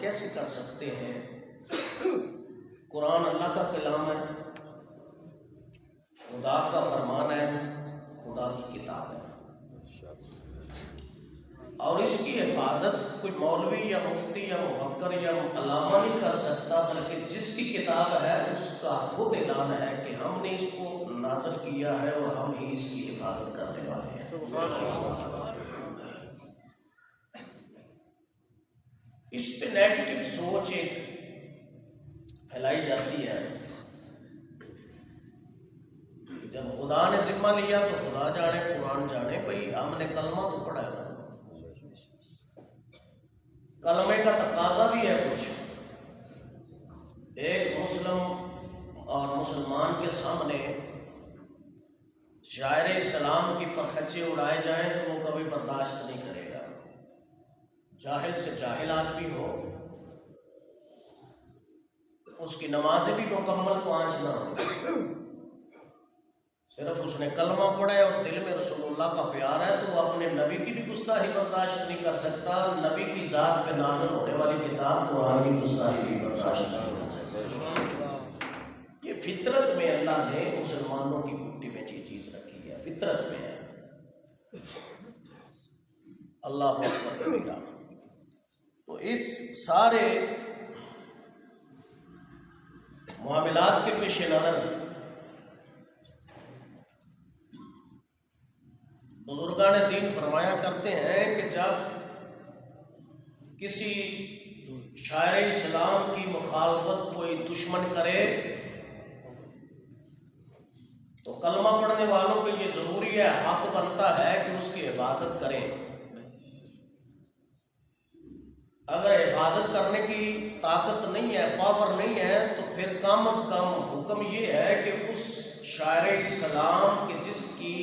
کیسے کر سکتے ہیں؟ قرآن اللہ کا کلام ہے، خدا کا فرمان ہے، خدا کی کتاب ہے، اور اس کی حفاظت کوئی مولوی یا مفتی یا مفکر یا علامہ نہیں کر سکتا، بلکہ جس کی کتاب ہے اس کا خود اعلان ہے کہ ہم نے اس کو نازل کیا ہے اور ہم ہی اس کی حفاظت کرنے والے ہیں۔ اس پہ نیگیٹو سوچ ایک پھیلائی جاتی ہے، جب خدا نے ذمہ لیا تو خدا جانے قرآن جانے، بھئی ہم نے کلمہ تو پڑھا ہے نا، کلمے کا تقاضا بھی ہے کچھ۔ ایک مسلم اور مسلمان کے سامنے شاعر اسلام کی پرخچے اڑائے جائیں تو وہ کبھی برداشت نہیں کرے گا، جاہل سے جاہل آدمی ہو، اس کی نمازیں بھی مکمل 5 نہ ہوں، صرف اس نے کلمہ پڑھا ہے اور دل میں رسول اللہ کا پیار ہے، تو وہ اپنے نبی کی بھی گستاخی برداشت نہیں کر سکتا، نبی کی ذات پہ نازل ہونے والی کتاب قرآن کی گستاخی بھی برداشت نہیں کر سکتا۔ یہ فطرت میں اللہ نے مسلمانوں کی مٹی میں یہ چیز رکھی ہے، فطرت میں ہے۔ اللہ اکبر کبیرہ۔ تو اس سارے معاملات کے پیش نظر بزرگان دین فرمایا کرتے ہیں کہ جب کسی شاعر اسلام کی مخالفت کوئی دشمن کرے تو کلمہ پڑھنے والوں پہ یہ ضروری ہے، حق بنتا ہے کہ اس کی حفاظت کریں۔ اگر حفاظت کرنے کی طاقت نہیں ہے، پاور نہیں ہے، تو پھر کم از کم حکم یہ ہے کہ اس شاعر اسلام کے جس کی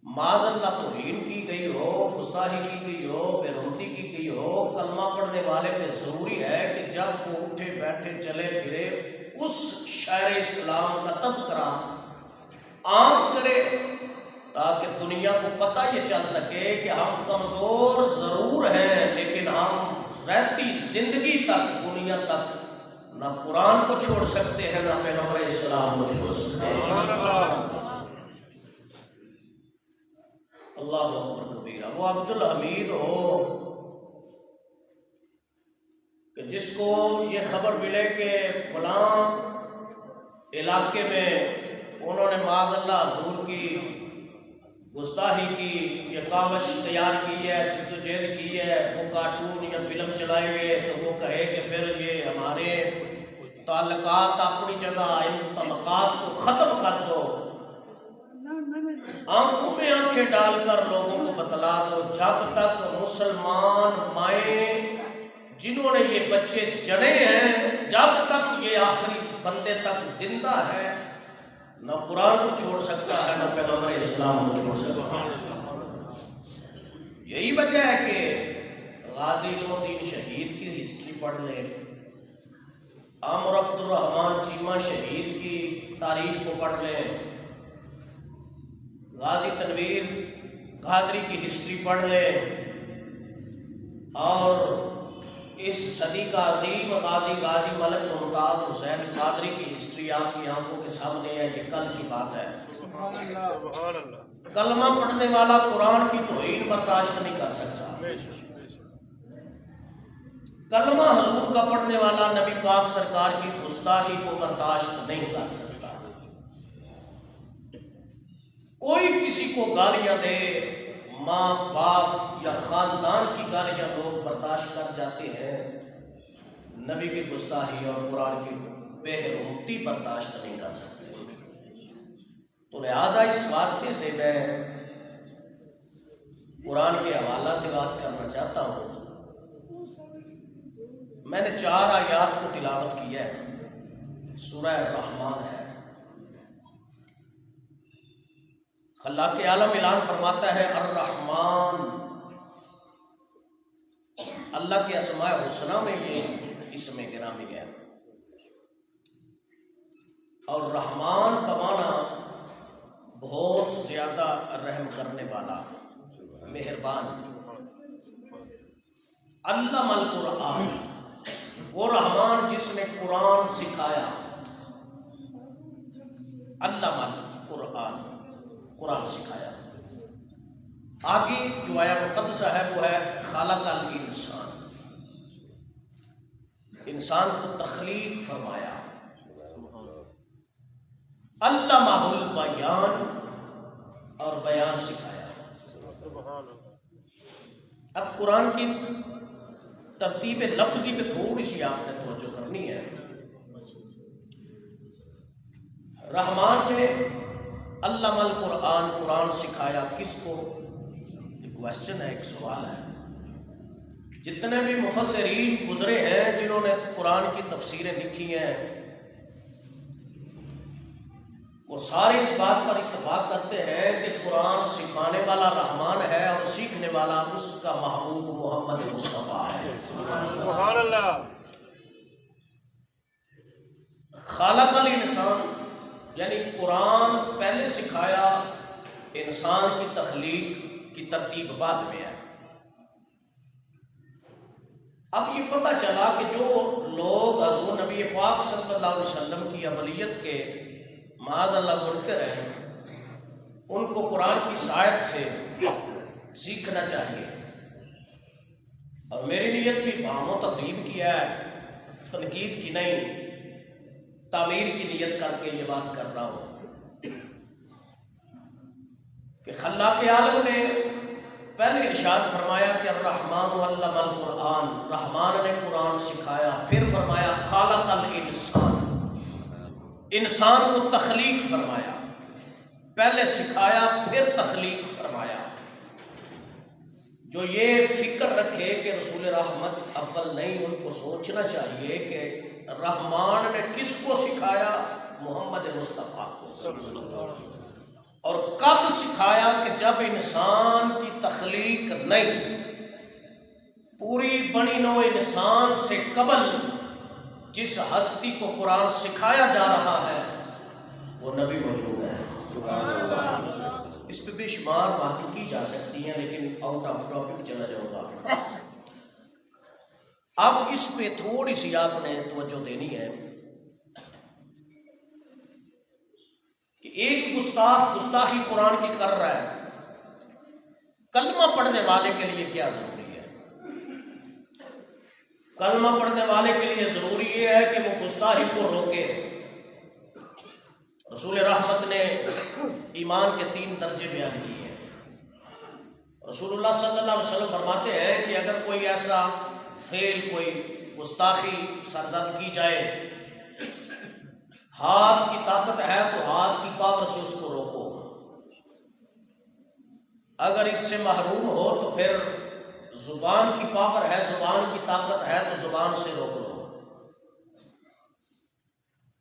معاذ اللہ توہین کی گئی ہو، گستاخی کی گئی ہو، بے حرمتی کی گئی ہو، کلمہ پڑھنے والے پہ ضروری ہے کہ جب وہ اٹھے بیٹھے چلے پھرے اس شاعر اسلام کا تذکرہ عام کرے، تاکہ دنیا کو پتہ یہ چل سکے کہ ہم کمزور ضرور ہیں، لیکن ہم رہتی زندگی تک دنیا تک نہ قرآن کو چھوڑ سکتے ہیں، نہ پیغمبر اسلام کو چھوڑ سکتے ہیں۔ اللہ اکبر کبیرہ۔ وہ عبد الحمید ہو کہ جس کو یہ خبر ملے کہ فلاں علاقے میں انہوں نے معاذ اللہ حضور کی گستاخی کی، یہ کاوش تیار کی ہے، جدوجہد کی ہے، وہ کارٹون یا فلم چلائے ہوئے، تو وہ کہے کہ پھر یہ ہمارے تعلقات اپنی جگہ، ان تعلقات کو ختم کر دو، آنکھوں میں آنکھیں ڈال کر لوگوں کو بتلا دو، جب تک مسلمان مائیں جنہوں نے یہ بچے جنے ہیں، جب تک یہ آخری بندے تک زندہ ہے، نہ قرآن کو چھوڑ سکتا ہے، نہ پیغمبر اسلام کو چھوڑ سکتا ہے۔ یہی وجہ ہے کہ غازی علم الدین شہید کی ہسٹری پڑھ لیں، عامر عبد الرحمن چیمہ شہید کی تاریخ کو پڑھ لیں، غازی تنویر قادری کی ہسٹری پڑھ لیں، اور اس صدی کا عظیم غازی ملک ممتاز حسین قادری کی ہسٹری آپ کی آنکھوں کے سامنے ہے، یہ کل کی بات ہے۔ کلمہ پڑھنے والا قرآن کی توہین برداشت نہیں کر سکتا، کلمہ حضور کا پڑھنے والا نبی پاک سرکار کی گستاخی کو برداشت نہیں کر سکتا۔ کوئی کسی کو گالیاں دے، ماں باپ یا خاندان کی گالیاں لوگ برداشت کر جاتے ہیں، نبی کی گستاخی اور قرآن کی بے حرمتی برداشت نہیں کر سکتے۔ تو لہٰذا اس واسطے سے میں قرآن کے حوالہ سے بات کرنا چاہتا ہوں۔ میں نے 4 آیات کو تلاوت کیا ہے، سورہ الرحمن ہے۔ خلاق عالم اعلان فرماتا ہے الرحمن، اللہ کے اسماء حسنہ میں یہ اسم گرامی ہے، اور رحمان بمعنی بہت زیادہ رحم کرنے والا، مہربان۔ علم القرآن، وہ رحمان جس نے قرآن سکھایا، علم القرآن، قرآن سکھایا۔ آگے جو آیا مقدسہ ہے وہ ہے خلق الانسان، انسان کو تخلیق فرمایا، علمہ البیان، اور بیان سکھایا۔ اب قرآن کی ترتیب لفظی پہ تھوڑی سی آپ نے توجہ کرنی ہے۔ رحمان نے علم القرآن، قرآن سکھایا کس کو؟ ایک کوشچن ہے، ایک سوال ہے۔ جتنے بھی مفسرین گزرے ہیں جنہوں نے قرآن کی تفسیریں لکھی ہیں، وہ سارے اس بات پر اتفاق کرتے ہیں کہ قرآن سکھانے والا رحمان ہے اور سیکھنے والا اس کا محبوب محمد مصطفیٰ ہے۔ سبحان اللہ۔ خالق الانسان یعنی قرآن پہلے سکھایا، انسان کی تخلیق کی ترتیب بعد میں ہے۔ اب یہ پتہ چلا کہ جو لوگ حضور نبی پاک صلی اللہ علیہ وسلم کی اولیت کے معاذ اللہ منکر ہیں، ان کو قرآن کی سائد سے سیکھنا چاہیے۔ اور میری نیت بھی فہم و تفہیم کی ہے، تنقید کی نہیں، تعمیر کی نیت کر کے یہ بات کر رہا ہوں کہ خلاق عالم نے پہلے ارشاد فرمایا کہ الرحمن علم القرآن، رحمان نے قرآن سکھایا، پھر فرمایا خالق الانسان، انسان کو تخلیق فرمایا، پہلے سکھایا پھر تخلیق فرمایا۔ جو یہ فکر رکھے کہ رسول رحمت اول نہیں، ان کو سوچنا چاہیے کہ رحمان نے کس کو سکھایا؟ محمد مصطفیٰ کو۔ اور کب سکھایا؟ کہ جب انسان کی تخلیق نہیں، پوری بنی نوع انسان سے قبل جس ہستی کو قرآن سکھایا جا رہا ہے وہ نبی موجود ہے۔ اس پہ بے شمار باتیں کی جا سکتی ہیں، لیکن آؤٹ آف ٹاپک چلا جاؤں گا۔ اب اس پہ تھوڑی سی آپ نے توجہ دینی ہے کہ ایک گستاخی قرآن کی کر رہا ہے، کلمہ پڑھنے والے کے لیے کیا ضروری ہے؟ کلمہ پڑھنے والے کے لیے ضروری یہ ہے کہ وہ گستاخی کو روکے۔ رسول رحمت نے ایمان کے 3 درجے بیان کیے ہیں۔ رسول اللہ صلی اللہ علیہ وسلم فرماتے ہیں کہ اگر کوئی ایسا فعل، کوئی گستاخی سرزد کی جائے، ہاتھ کی طاقت ہے تو ہاتھ کی پاور سے اس کو روکو، اگر اس سے محروم ہو تو پھر زبان کی پاور ہے، زبان کی طاقت ہے تو زبان سے روک لو،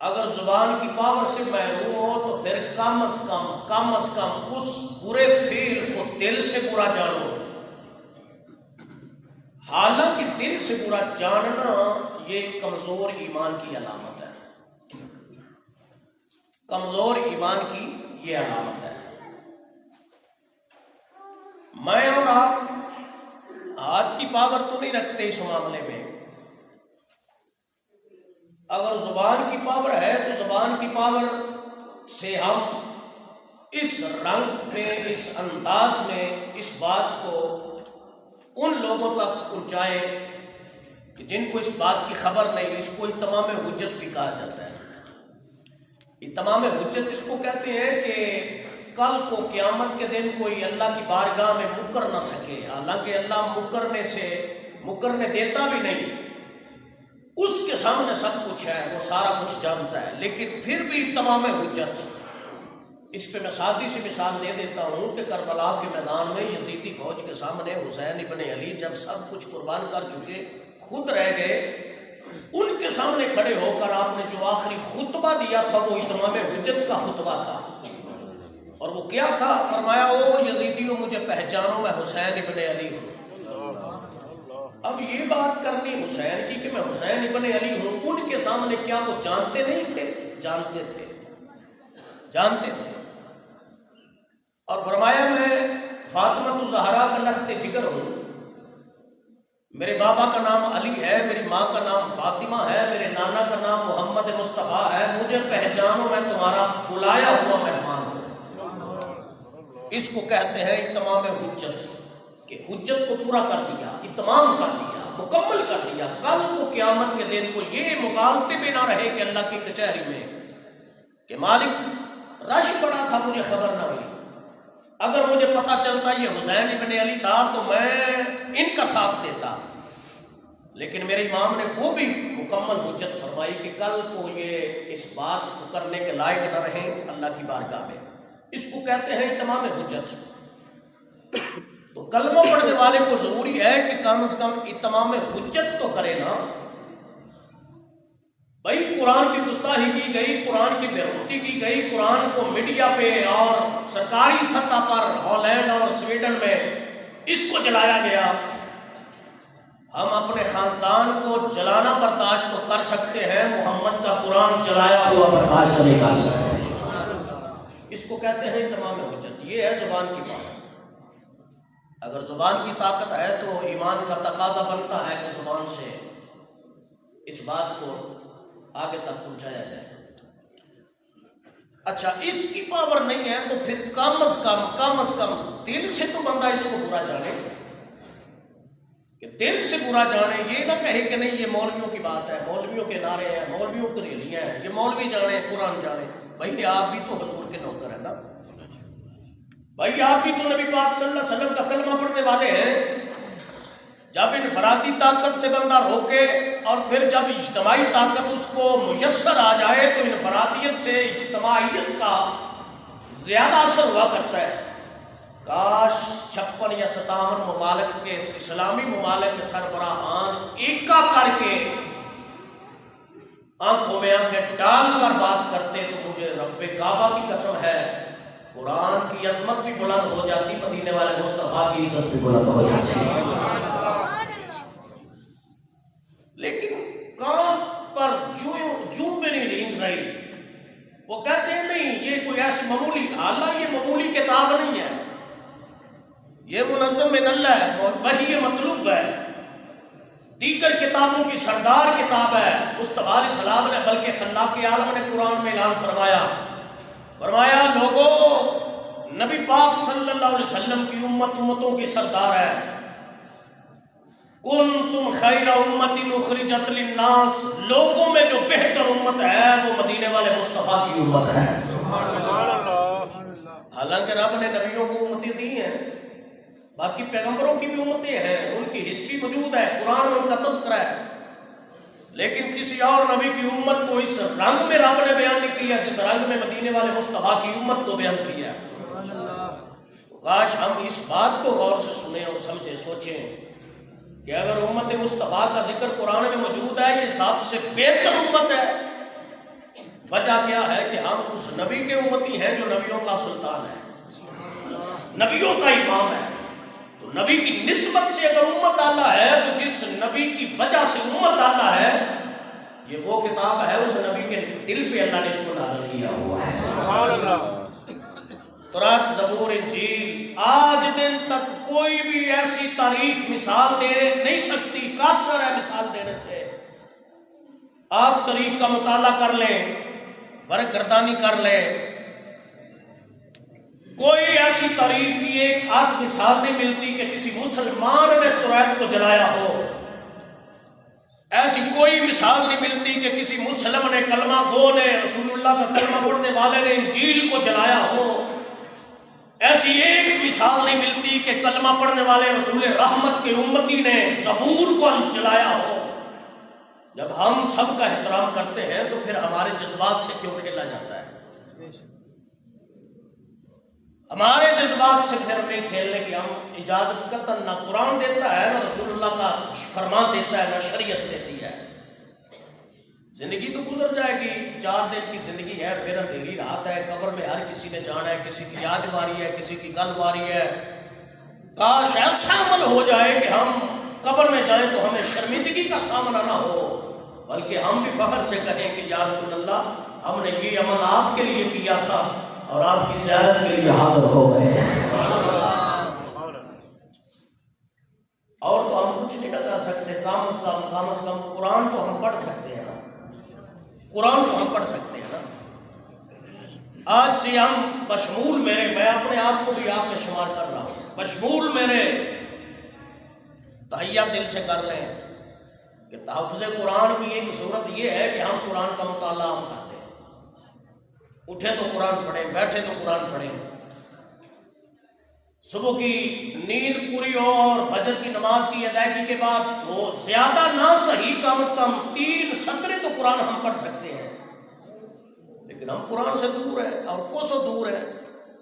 اگر زبان کی پاور سے محروم ہو تو پھر کم از کم اس برے فعل کو دل سے برا جانو۔ حالانکہ دل سے برا جاننا یہ کمزور ایمان کی علامت ہے، کمزور ایمان کی یہ علامت ہے۔ میں اور آپ ہاتھ کی پاور تو نہیں رکھتے اس معاملے میں، اگر زبان کی پاور ہے تو زبان کی پاور سے ہم اس رنگ میں، اس انداز میں اس بات کو ان لوگوں تک پہنچائے کہ جن کو اس بات کی خبر نہیں۔ اس کو اتمام حجت بھی کہا جاتا ہے۔ اتمام حجت اس کو کہتے ہیں کہ کل کو قیامت کے دن کوئی اللہ کی بارگاہ میں مکر نہ سکے، حالانکہ اللہ مکرنے دیتا بھی نہیں، اس کے سامنے سب کچھ ہے، وہ سارا کچھ جانتا ہے، لیکن پھر بھی تمام حجت۔ اس پہ میں سادی سی مثال دے دیتا ہوں کہ کربلا کے میدان میں یزیدی فوج کے سامنے حسین ابن علی جب سب کچھ قربان کر چکے، خود رہ گئے، ان کے سامنے کھڑے ہو کر آپ نے جو آخری خطبہ دیا تھا وہ اتمام حجت کا خطبہ تھا، اور وہ کیا تھا؟ فرمایا او یزیدیوں مجھے پہچانو، میں حسین ابن علی ہوں۔ اب یہ بات کرنی حسین کی کہ میں حسین ابن علی ہوں، ان کے سامنے کیا وہ جانتے نہیں تھے؟ جانتے تھے۔ اور فرمایا میں فاطمہ الزہرا کا لخت جگر ہوں، میرے بابا کا نام علی ہے، میری ماں کا نام فاطمہ ہے، میرے نانا کا نام محمد مصطفیٰ ہے، مجھے پہچانو میں تمہارا بلایا ہوا مہمان ہوں۔ اس کو کہتے ہیں اتمام حجت، کہ حجت کو پورا کر دیا، اتمام کر دیا، مکمل کر دیا۔ کل کو قیامت کے دن کو یہ مغالطے میں نہ رہے کہ اللہ کی کچہری میں کہ مالک رش بڑا تھا مجھے خبر نہ ہوئی، اگر مجھے پتا چلتا یہ حسین ابن علی تھا تو میں ان کا ساتھ دیتا، لیکن میرے امام نے وہ بھی مکمل حجت فرمائی کہ کل کو یہ اس بات کو کرنے کے لائق نہ رہیں اللہ کی بارگاہ میں۔ اس کو کہتے ہیں تمام حجت۔ تو کلمہ پڑھنے والے کو ضروری ہے کہ کم از کم اتمام حجت تو کرے نا بھائی۔ قرآن کی گستاخی کی گئی، قرآن کی بےحرمتی کی گئی، قرآن کو میڈیا پہ اور سرکاری سطح پر ہالینڈ اور سویڈن میں اس کو جلایا گیا۔ ہم اپنے خاندان کو جلانا برداشت تو کر سکتے ہیں، محمد کا قرآن جلایا ہوا برداشت نہیں کر سکتے۔ اس کو کہتے ہیں تمام حجت۔ یہ ہے زبان کی بات۔ اگر زبان کی طاقت ہے تو ایمان کا تقاضا بنتا ہے کہ زبان سے اس بات کو آگے تک پہنچایا جائے۔ اچھا، اس کی پاور نہیں ہے تو پھر کم از کم دل سے تو بندہ اس کو برا جانے، کہ دل سے برا جانے، یہ نہ کہے کہ نہیں یہ مولویوں کی بات ہے، مولویوں کے نعرے ہیں، مولویوں کی ریلیاں ہیں، یہ مولوی جانے قرآن جانے۔ بھائی آپ بھی تو حضور کے نوکر ہیں نا، بھائی آپ بھی تو نبی پاک صلی اللہ علیہ وسلم کا کلمہ پڑھنے والے ہیں۔ جب انفرادی طاقت سے بندہ روکے اور پھر جب اجتماعی طاقت اس کو میسر آ جائے تو انفرادیت سے اجتماعیت کا زیادہ اثر ہوا کرتا ہے۔ کاش 56 یا 57 ممالک کے اسلامی ممالک کے سربراہان ایکا کر کے آنکھوں میں آنکھیں ڈال کر بات کرتے تو مجھے رب کعبہ کی قسم ہے قرآن کی عظمت بھی بلند ہو جاتی، مدینے والے مصطفیٰ کی عزت بھی بلند ہو جاتی۔ لیکن کام پر جو بھی نہیں رینگ رہی، وہ کہتے ہیں نہیں یہ کوئی ایسی معمولی، اللہ یہ معمولی کتاب نہیں ہے، یہ منظم من اللہ ہے، وحی مطلوب ہے، دیگر کتابوں کی سردار کتاب ہے۔ مصطفیٰ علیہ السلام نے بلکہ خلاق عالم نے قرآن میں اعلان فرمایا لوگوں، نبی پاک صلی اللہ علیہ وسلم کی امتوں کی سردار ہے۔ کنتم خیر امت اخرجت للناس، لوگوں میں جو بہتر امت ہے وہ مدینے والے مصطفیٰ کی امت ہے۔ حالانکہ رب نے نبیوں کو امتیں دی ہیں، باقی پیغمبروں کی بھی امتیں ہیں، ان کی ہسٹری موجود ہے، قرآن میں ان کا تذکرہ ہے، لیکن کسی اور نبی کی امت کو اس رنگ میں رب نے بیان نہیں کیا جس رنگ میں مدینے والے مصطفیٰ کی امت کو بیان کیا۔ کاش ہم اس بات کو غور سے سنیں اور سمجھیں، سوچیں کہ اگر امت مصطفیٰ کا ذکر قرآن میں موجود ہے، یہ سب سے بہتر امت ہے، وجہ کیا ہے کہ ہم اس نبی کے امتی ہیں جو نبیوں کا سلطان ہے، نبیوں کا امام ہے۔ تو نبی کی نسبت سے اگر امت اعلیٰ ہے تو جس نبی کی وجہ سے امت اعلیٰ ہے، یہ وہ کتاب ہے اس نبی کے دل پہ اللہ نے اس کو نازل کیا ہوا ہے۔ سبحان اللہ۔ تورات، زبور، انجیل، آج دن تک کوئی بھی ایسی تاریخ مثال دے نہیں سکتی، قاصر ہے مثال دینے سے۔ آپ تاریخ کا مطالعہ کر لیں، ورق گردانی کر لیں، کوئی ایسی تاریخ کی ایک آدھ مثال نہیں ملتی کہ کسی مسلمان نے تورات کو جلایا ہو، ایسی کوئی مثال نہیں ملتی کہ کسی مسلم نے کلمہ گو نے، رسول اللہ کا کلمہ پڑھنے والے نے انجیل کو جلایا ہو، ایسی ایک مثال نہیں ملتی کہ کلمہ پڑھنے والے رسول رحمت کے امتی نے زبور کو جلایا ہو۔ جب ہم سب کا احترام کرتے ہیں تو پھر ہمارے جذبات سے کیوں کھیلا جاتا ہے؟ ہمارے جذبات سے پھر نہیں کھیلنے کی ہم اجازت قطعاً نہ قرآن دیتا ہے، نہ رسول اللہ کا فرمان دیتا ہے، نہ شریعت دیتی ہے۔ زندگی تو گزر جائے گی، 4 دن کی زندگی ہے، پھر اندھیری رات ہے، قبر میں ہر کسی نے جانا ہے، کسی کی آج باری ہے، کسی کی کل باری ہے۔ کاش ایسا عمل ہو جائے کہ ہم قبر میں جائیں تو ہمیں شرمندگی کا سامنا نہ ہو، بلکہ ہم بھی فخر سے کہیں کہ یا رسول اللہ ہم نے یہ عمل آپ کے لیے کیا تھا اور آپ کی زیارت کے لیے حاضر ہو گئے۔ اور تو ہم کچھ نہیں نہ کر سکتے۔ سے ہم بشمول میرے، میں اپنے آپ کو بھی آپ میں شمار کر رہا ہوں، بشمول میرے تہیہ دل سے کر لیں کہ تحفظ قرآن کی ایک صورت یہ ہے کہ ہم قرآن کا مطالعہ ہم کرتے ہیں، اٹھے تو قرآن پڑھیں، بیٹھے تو قرآن پڑھیں، صبح کی نیند پوری ہو اور فجر کی نماز کی ادائیگی کے بعد وہ زیادہ نہ صحیح کم از کم 3 سطریں تو قرآن ہم پڑھ سکتے ہیں، لیکن ہم قرآن سے دور ہیں اور کوسوں دور ہیں۔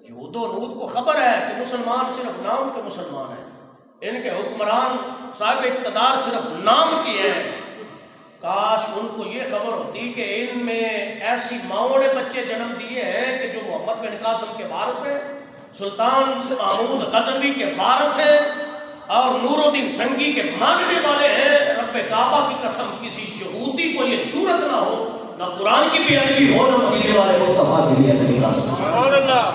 یہود و نود کو خبر ہے کہ مسلمان صرف نام کے مسلمان ہیں، ان کے حکمران صاحب اقتدار صرف نام کی ہے۔ کاش ان کو یہ خبر ہوتی کہ ان میں ایسی ماؤں نے بچے جنم دیے ہیں کہ جو محمد بن قاسم کے وارث ہیں، سلطان محمود غزنوی کے وارث ہیں اور نور الدین زنگی کے ماننے والے ہیں۔ رب کعبہ کی قسم کسی یہودی کو یہ جرأت نہ ہو، نہ قرآن کی بھی ادبی ہو، نہ مدینے والے مصطفیٰ کی بھی ادبی ہو۔ سبحان اللہ۔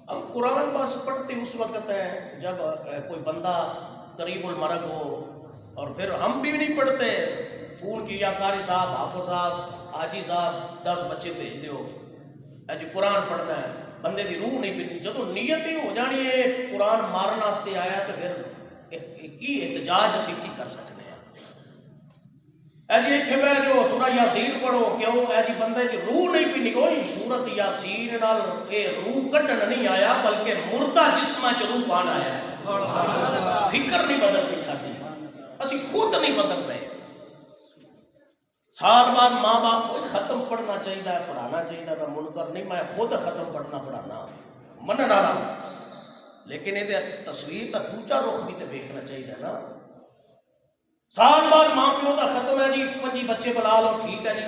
ہم قرآن بس پڑھتے اس وقت ہے جب کوئی بندہ قریب المرگ ہو، اور پھر ہم بھی نہیں پڑھتے، فون کیا قاری صاحب، حافظ صاحب، حاجی صاحب 10 بچے بھیج دیو جی قرآن پڑھنا ہے، بندے دی روح نہیں پینی۔ جدو نیت ہی ہو جانی ہے قرآن مارن واسطے آیا تو پھر کی احتجاج اسی کی کر سکتے ہیں؟ اے جی اتنے میں جو سورہ یاسین پڑھو، کیوں اے جی بندے دی روح نہیں پینی؟ کوئی سورت یاسین نال اے روح کڈن نہیں آیا، بلکہ مردہ جسماں چ روح پان آیا ہے۔ فکر نہیں بدل رہی ساری، اسی خود نہیں بدل رہے۔ سال بعد ماں باپ کو ختم پڑھنا چاہیے، پڑھانا چاہیے، میں منکر نہیں، میں خود ختم پڑھنا پڑھانا منن والا، لیکن یہ تصویر کا دوجا رخ بھی تو دیکھنا چاہیے نا۔ سال بعد ماں پیو کا ختم ہے جی، 5 بچے بلا لو، ٹھیک ہے جی،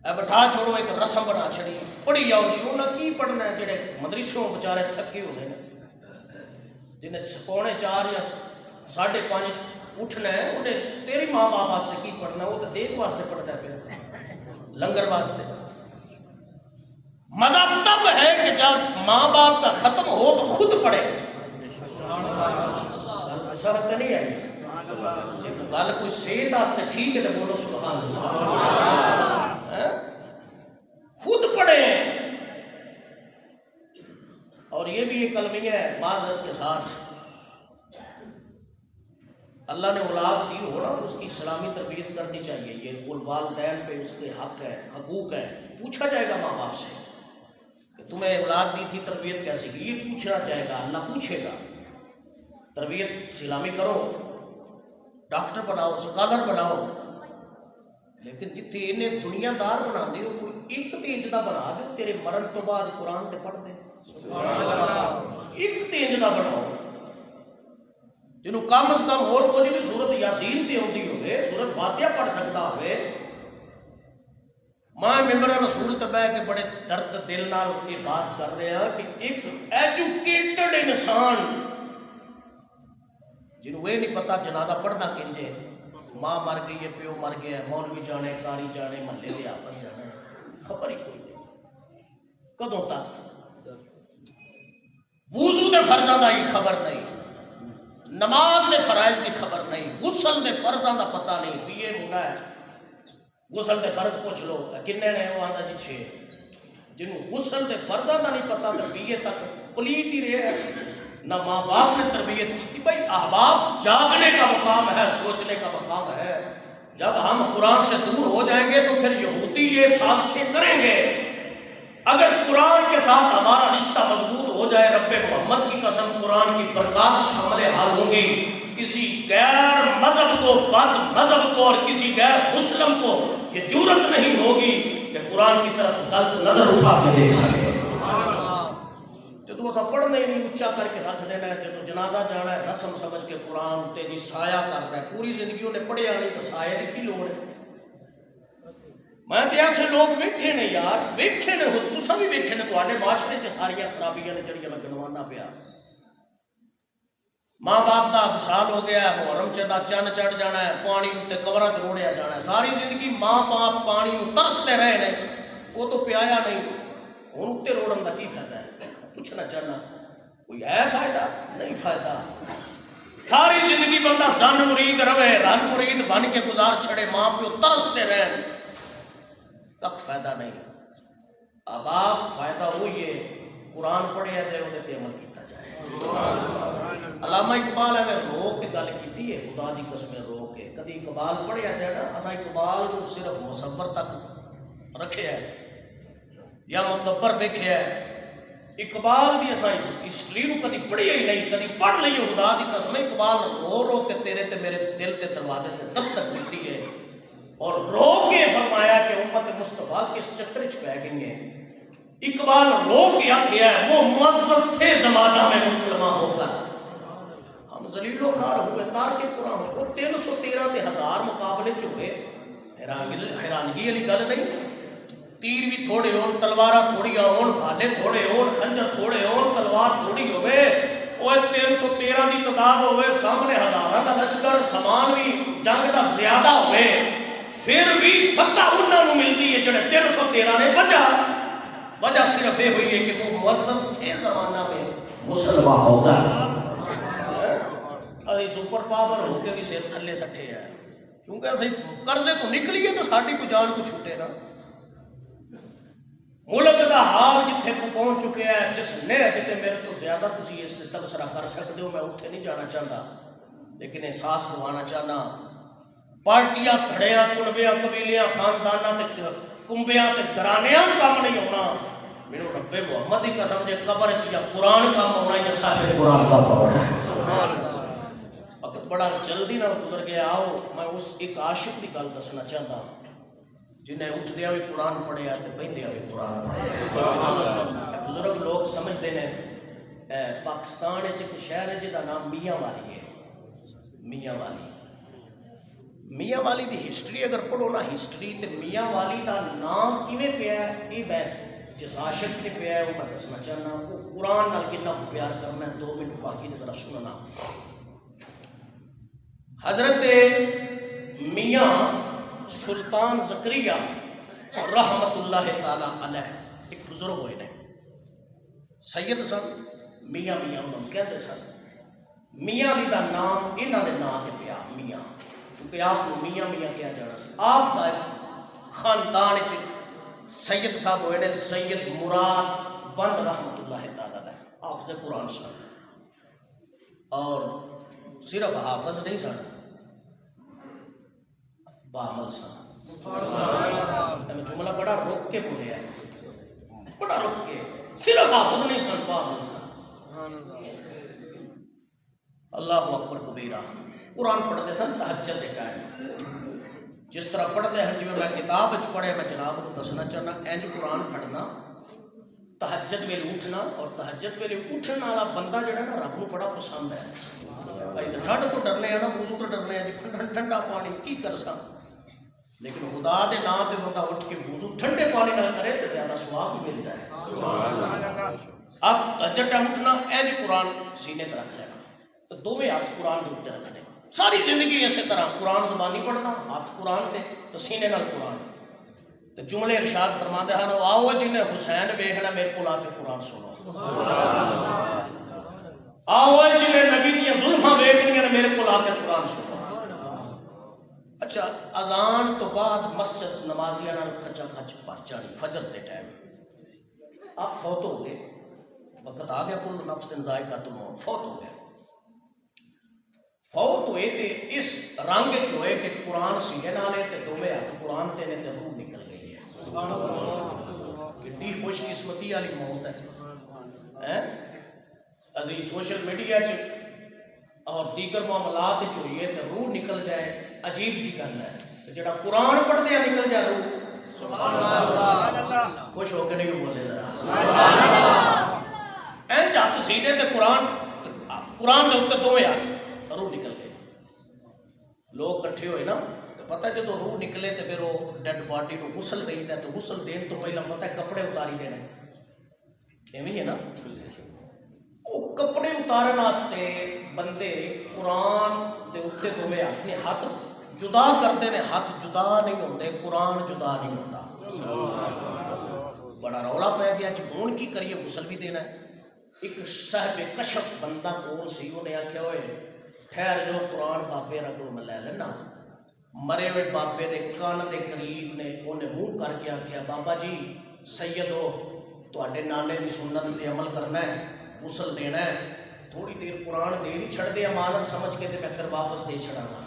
اے بٹھا چھوڑو، ایک رسم بنا چھڑی، پڑھی جاؤ جی۔ انہیں کی پڑھنا ہے جڑے مدرسوں بچارے تھکے ہوئے ہیں، جنہیں 4:45 یا 5:30 اٹھنا ہے، انہیں تیری ماں باپ واسطے کی پڑھنا، وہ تو دیکھ واسطے پڑھتا ہے پھر لنگر واسطے۔ مزہ تب ہے کہ جب ماں باپ کا ختم ہو تو خود پڑھے۔ اچھا تو نہیں ہے ایک گل کوئی صحت واسطے ٹھیک ہے تو بولو سبحان اللہ، خود پڑھے۔ اور یہ بھی ایک کلمہ ہے معذرت کے ساتھ، اللہ نے اولاد دی ہو نا، اس کی اسلامی تربیت کرنی چاہیے، یہ والدین پہ اس کے حق ہے، حقوق ہے۔ پوچھا جائے گا ماں باپ سے کہ تمہیں اولاد دی تھی، تربیت کیسے کی، یہ پوچھنا جائے گا، اللہ پوچھے گا۔ تربیت اسلامی کرو، ڈاکٹر بناؤ، سکالر بناؤ، لیکن جتنے انہیں دنیا دار بنا دے کوئی ایک تیج دا بنا دے، تیرے مرن تو بعد قرآن تے پڑھ دے، ایک تیج دا بناؤ جنہوں کم از کم اور کوئی بھی سورت یاسین تے ہوندی ہوئے، سورت فاتحہ پڑھ سکتا ہوئے۔ میں ممبر رسول تے بیٹھ کے بڑے درد دل نال یہ بات کر رہے ہیں کہ ایک ایجوکیٹڈ انسان جنہوں یہ نہیں پتا جنازہ پڑھنا کنجے، ماں مر گئی ہے، پیو مر گیا ہے، مولوی جانے، قاری جانے، محلے دے آفت جانے، خبر ہی کوئی نہیں کدوں تک؟ وضو دے فرضاں دا ہی خبر نہیں، نماز دے فرائض کی خبر نہیں، غسل دے فرضاں دا پتہ نہیں۔ پیے منڈا ہے، غسل دے فرض پوچھ لو کنے نے، وہ آندا جی 6۔ جنہوں غسل دے فرضاں دا نہیں پتہ تو پیے تک پلیت ہی رہے ہیں، نہ ماں باپ نے تربیت کی تھی۔ بھائی احباب جاگنے کا مقام ہے، سوچنے کا مقام ہے۔ جب ہم قرآن سے دور ہو جائیں گے تو پھر یہودی یہ سازشیں کریں گے۔ اگر قرآن کے ساتھ ہمارا رشتہ مضبوط ہو جائے، رب محمد کی قسم قرآن کی برکات شامل حال ہوں گی۔ کسی غیر مذہب کو، بد مذہب کو اور کسی غیر مسلم کو یہ جرأت نہیں ہوگی کہ قرآن کی طرف غلط نظر اٹھا کے دیکھ سکے۔ جدو اسا پڑھنا ہی نہیں، اچھا کر کے رکھ دینا ہے، جدو جنازہ جانا ہے رسم سمجھ کے قرآن تے جی سایہ کر رہا ہے، پوری زندگی انہیں پڑھیا نہیں تو سایہ دی کی لوڑ ہے؟ میں تو ایسے لوگ ویکھے نے یار، ویکھے نے، تسا بھی ویکھے نے، تواڈے معاشرے چ ساریاں خرابیاں نے جڑیاں میں گنوانا پیا۔ ماں باپ دا وصال ہو گیا ہے، محرم چ دا چن چڑھ جانا ہے، پانی تے قبراں تے روڑیا جانا ہے، ساری زندگی ماں باپ پانی نوں ترستے رہے نے، وہ تو پیایا نہیں، ہن تے روڑن دا کی فائدہ ہے؟ پوچھنا چاہنا کوئی ہے فائدہ؟ نہیں فائدہ۔ ساری زندگی بندہ زن مرید رہے، رن مرید بن کے گزار چھڑے، ماں پیو ترستے رہن، تک فائدہ نہیں۔ آباد فائدہ وہی ہے قرآن پڑھیا جائے وہ عمل کیتا جائے. علامہ اقبال ہے رو کے گل کی ہے خدا دی قسم رو کے. کدی اقبال پڑھیا جائے نا اصا اقبال کو صرف مصور تک رکھے ہے یا مدبر ویکھیا ہے. اقبال دی اصا ہسٹری کو کدی پڑھیا ہی نہیں, کدی پڑھ لئیے خدا دی قسم. اقبال رو رو کے تیرے تے میرے دل کے دروازے تے دستک دیتی ہے اور رو کے فرمایا کہ امت مصطفیٰ کس چکر چ پہ گئی ہے. اقبال رو کے آخیا ہے وہ معزز تھے زمانہ میں مسلمان ہو کر, ہم ذلیل و خوار ہوئے تارک قرآن ہوئے. وہ 313 تے 1000 مقابلے چ ہوئے. حیرانگی والی گل نہیں. تیر بھی تھوڑے ہون, تلوار تھوڑیاں ہون, بھالے تھوڑے ہون, خنجر تھوڑے ہون, تلوار تھوڑی ہوئے. وہ 313 دی تعداد ہوئے, سامنے ہزاراں دا لشکر, سامان بھی جنگ دا زیادہ ہوئے, پھر بھی فتح انہاں نوں ملدی ہے جڑے 313 نے. وجہ صرف یہ ہوئی ہے کہ وہ معزز تھے زمانہ میں مسلمان ہو کر. ابھی سپر پاور ہو کے بھی سر تھلے سٹھے ہیں کیونکہ اسی قرضے تو نکلیے تو ساڈی کو جان کو چھوٹے نا. ملک دا حال جتھے کو پہنچ چکے ہیں, جس نے جتے میرے تو زیادہ تسی اس سے تبصرہ کر سکتے ہو, میں اتنے نہیں جانا چاہتا لیکن احساس لوانا چاہنا. پارٹیاں دھڑیاں کنبیاں قبیلیاں خانداناں تے کنبیاں تے گھرانیاں کام نہیں ہونا. میرے رب محمد کی قسم جے قبر چ یا قرآن کام ہونا یا صاحب قرآن کا ہونا. وقت بڑا جلدی نہ گزر گیا. آؤ میں اس ایک عاشق کی گل دسنا چاہتا ہوں جنہیں اٹھدیا بھی قرآن پڑھیا تے بہندیا بھی قرآن پڑھیا. بزرگ لوگ سمجھتے ہیں پاکستان ایک شہر ہے جہاں نام میاں والی ہے. میاں والی, میاں والی دی ہسٹری اگر پڑھو نا ہسٹری تے میاں والی دا نام کیویں پیا ہے یہ میں جس عاشق تے پیا ہے وہ میں دسنا چاہنا. وہ قرآن نال کتنا پیار کرنا ہے. 2 منٹ باقی نے ذرا سننا. حضرت میاں سلطان زکریا رحمت اللہ تعالی علیہ ایک بزرگ ہوئے نے, سید سن, میاں میاں انہوں کہتے سن. میاں علی دا نام انہاں دے نام تے پیا میاں, کیونکہ آپ کو میاں میاں کیا جانا سی. آپ کا خاندان سید صاحب ہوئے نے سید مراد وند رحمت اللہ تعالی علیہ, حافظ قرآن سن. اور صرف حافظ نہیں سن, بعمل سن. میں جملہ بڑا رک کے بولیا ہے, بڑا رک کے. صرف حافظ نہیں سن, بعمل سن. اللہ اکبر کبیرہ. قرآن پڑھتے سن تہجد کے ٹائم, جس طرح پڑھتے ہیں جی میں کتاب پڑھے میں جناب کو دسنا چاہنا. انج قرآن پڑھنا, تہجد ویلے اٹھنا, اور تہجد ویلے اٹھنے والا بندہ جڑا نا رب کو بڑا پسند ہے. بھائی ٹھنڈ تو ڈرنے ہیں نا, وضو تو ڈرنے ہیں جی, ٹھنڈا پانی کی کر سا, لیکن خدا دے نام تے بندہ اٹھ کے وضو ٹھنڈے پانی نہ کرے تو زیادہ ثواب بھی ملتا ہے. اب تہجد ٹائم اٹھنا, انج قرآن سینے تے رکھ لینا, تو دونوں ہاتھ قرآن کے اوپر رکھنے. ساری زندگی اسی طرح قرآن زبانی پڑھنا, ہاتھ قرآن تے تو سینے نال قرآن. تو جملے ارشاد فرماندے ہیں آؤ جنہیں حسین ویکھنا میرے کو آ کے قرآن سنو. آؤ جنہیں نبی دیاں زلفاں ویکھنیاں میرے کو آ کے قرآن سنو. اچھا اذان تو بعد مسجد نمازیاں نال کھچا کھچ پر جانی فجر کے ٹائم. آپ فوت ہو گئے, وقت آ گیا, کل نفس ذائقۃ الموت, فوت ہو گئے. فوت ہوئے تے اس رنگ چوئے کہ قرآن سینے نالے تے دوویں ہاتھ قرآن تے نے تے روح نکل گئی ہے. کتنی خوش قسمتی والی موت ہے. ابھی سوشل میڈیا اور دیگر معاملات ہوئی ہے تو روح نکل جائے, عجیب جی گل ہے. جڑا قرآن پڑھتے ہیں نکل جائے روح, خوش ہو کے نہیں بولے ذرا. این ہاتھ سینے تے قرآن دے اوپر دوویں ہاتھ روح نکل گئی. لوگ کٹھے ہوئے نا تو پتہ ہے جدو روح نکلے تو پھر وہ ڈیڈ باڈی کو غسل دے دے, تو غسل دین تو پہلے پتہ ہے کپڑے اتاری دینے, ایویں ہے نا. وہ کپڑے اتارن واسطے بندے قرآن دے اوتے دوویں ہاتھ نے ہاتھ جدا کرتے ہیں, ہاتھ جدا نہیں ہوتے, قرآن جدا نہیں ہوتا. بڑا رولا پہ گیا جی ہون کی کریے, غسل بھی دینا ہے. ایک صاحب کشف بندہ کول سی, انہیں آخیا ہوئے ٹھہر جو قرآن بابے رگوں میں لے لینا. مرے ہوئے بابے دے کان دے قریب نے انہیں منہ کر کے آخیا بابا جی سیدو تواڈے نانے دی سنت تے عمل کرنا ہے، غسل دینا ہے، تھوڑی دیر قرآن دے نہیں چھڑ دے امانت سمجھ کے تے میں پھر واپس دے چھڑا گا۔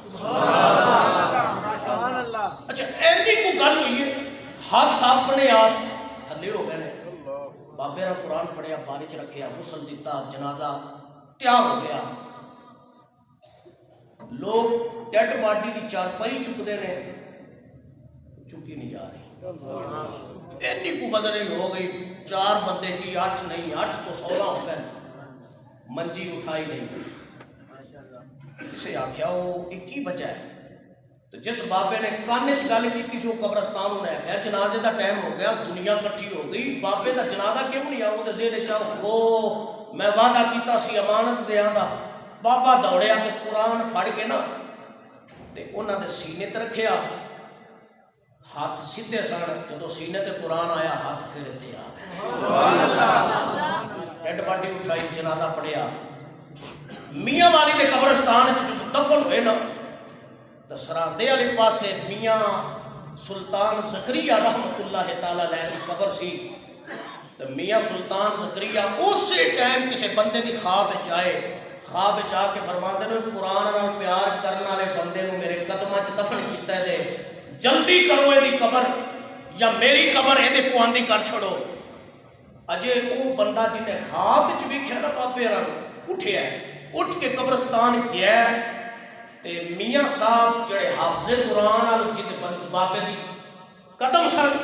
سبحان اللہ۔ اچھا ایسی کو گل ہوئی ہے، ہاتھ اپنے آپ تھلے ہو گئے نے، بابے نے قرآن پڑھیا، باری چ رکھیا، غسل دیتا، جنازہ تیار ہو گیا، لوگ ڈیڈ باڈی دی چارپائی چکتے نے، چکی نہیں جا رہی، اینی کو وزن ہو گئی، 4 بندے کی 8 نہیں، 8 تو 16 ہو گئے، منجی اٹھائی نہیں گئی۔ اسے آخیا وہ ایک ہی وجہ ہے، تو جس بابے نے کانے چ گل کی سی وہ قبرستان نے آخیا جنازے دا ٹائم ہو گیا، دنیا کٹھی ہو گئی، بابے دا جنازہ کیوں نہیں آ؟ وہ ذہن چاہو ہو میں وعدہ کیتا سی امانت دیاں دا، بابا دوڑیا تے قرآن پھڑ کے نا تے انہاں دے سینے تے رکھیا، ہاتھ سیدھے سن، جدوں سینے تے قرآن آیا ہاتھ پھر اتنے آ گئے۔ سبحان اللہ۔ ڈیڈ باڈی اٹھائی، جنازہ پڑھیا، میاں والی دے قبرستان جو دفن ہوئے نا تو سراندے والے پاسے میاں سلطان زکریا رحمت اللہ تعالی علیہ کی قبر سی، تو میاں سلطان زکریا اسی ٹائم کسی بندے کی خواب آئے، خواب آ کے فرماتے ہیں قرآن نال پیار کرنے والے بندے نو میرے قدماں چ دفن کیتا ہے، جلدی کرو یہ قبر یا میری قبر یہ پواندی کر چھوڑو۔ اجے وہ بندہ جن نے خواب چ ویکھیا نا بابے رن اٹھیا، اٹھ کے قبرستان گیا تے میاں صاحب جڑے حافظ قرآن والے جن بابے دی قدم سن،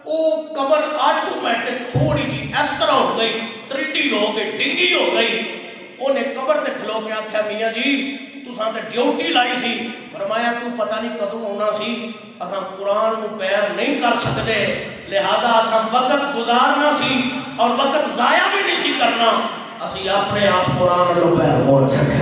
وہ قبر آٹومیٹک تھوڑی جی اس طرح ہو گئی، تریٹی ہو گئی، ڈنگی ہو گئی۔ انہیں قبر تے کھلو کے آخیا میاں جی تساں تے ڈیوٹی لائی سی، فرمایا تو پتہ نہیں کدوں آنا سی، اساں قرآن کو پیر نہیں کر سکتے، لہذا اساں وقت گزارنا سی اور وقت ضائع بھی نہیں سی کرنا، اسی اپنے آپ قرآن کو پیر موڑ چھڑے۔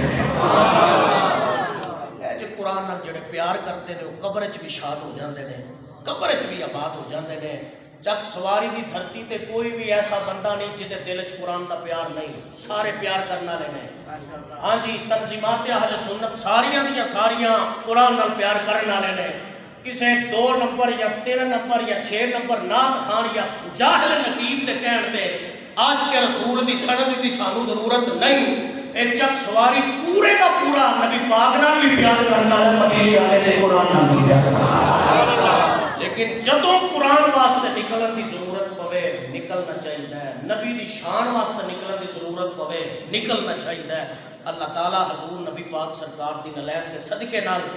اے جو قرآن نال جڑے پیار کرتے ہیں وہ قبر وچ بھی شاد ہو جاندے نے، قبر وچ بھی آباد ہو جاندے نے۔ چک سواری دی دھرتی تے کوئی بھی ایسا بندہ نہیں جہدے دل وچ قرآن دا پیار نہیں، سارے پیار کرنا لینے۔ ہاں جی تنظیمات اہل سنت ساریاں دیاں ساریاں قرآن نال پیار کرنا لینے، کسے 2 نمبر یا 3 نمبر یا 6 نمبر نعت خان یا جاہل نقیب دے کہن تے عاشق رسول دی سند دی سانو ضرورت نہیں۔ اے چک سواری پورے دا پورا نبی پاک نال بھی پیار کرنا ہے، مدینے والے دے قرآن نال بھی پیار کرنا ہے، لیکن جدوں قرآن واسطے نکلن دی ضرورت پوے نکلنا چاہیے، نبی دی شان واسطے نکلن دی ضرورت پوے نکلنا چاہیے۔ اللہ تعالیٰ حضور نبی پاک سرکار دی نلین دے صدقے نال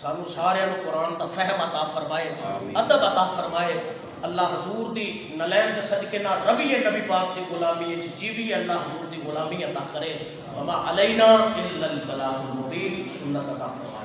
سانو سارے قرآن دا فہم عطا فرمائے، ادب عطا فرمائے۔ اللہ حضور دی نلین دے صدقے نال رویے نبی پاک دی غلامی وچ جیوی، اللہ حضور دی غلامی عطا کرے۔ وما علینا الا البلاغ المبین، سنت عطا فرمائے۔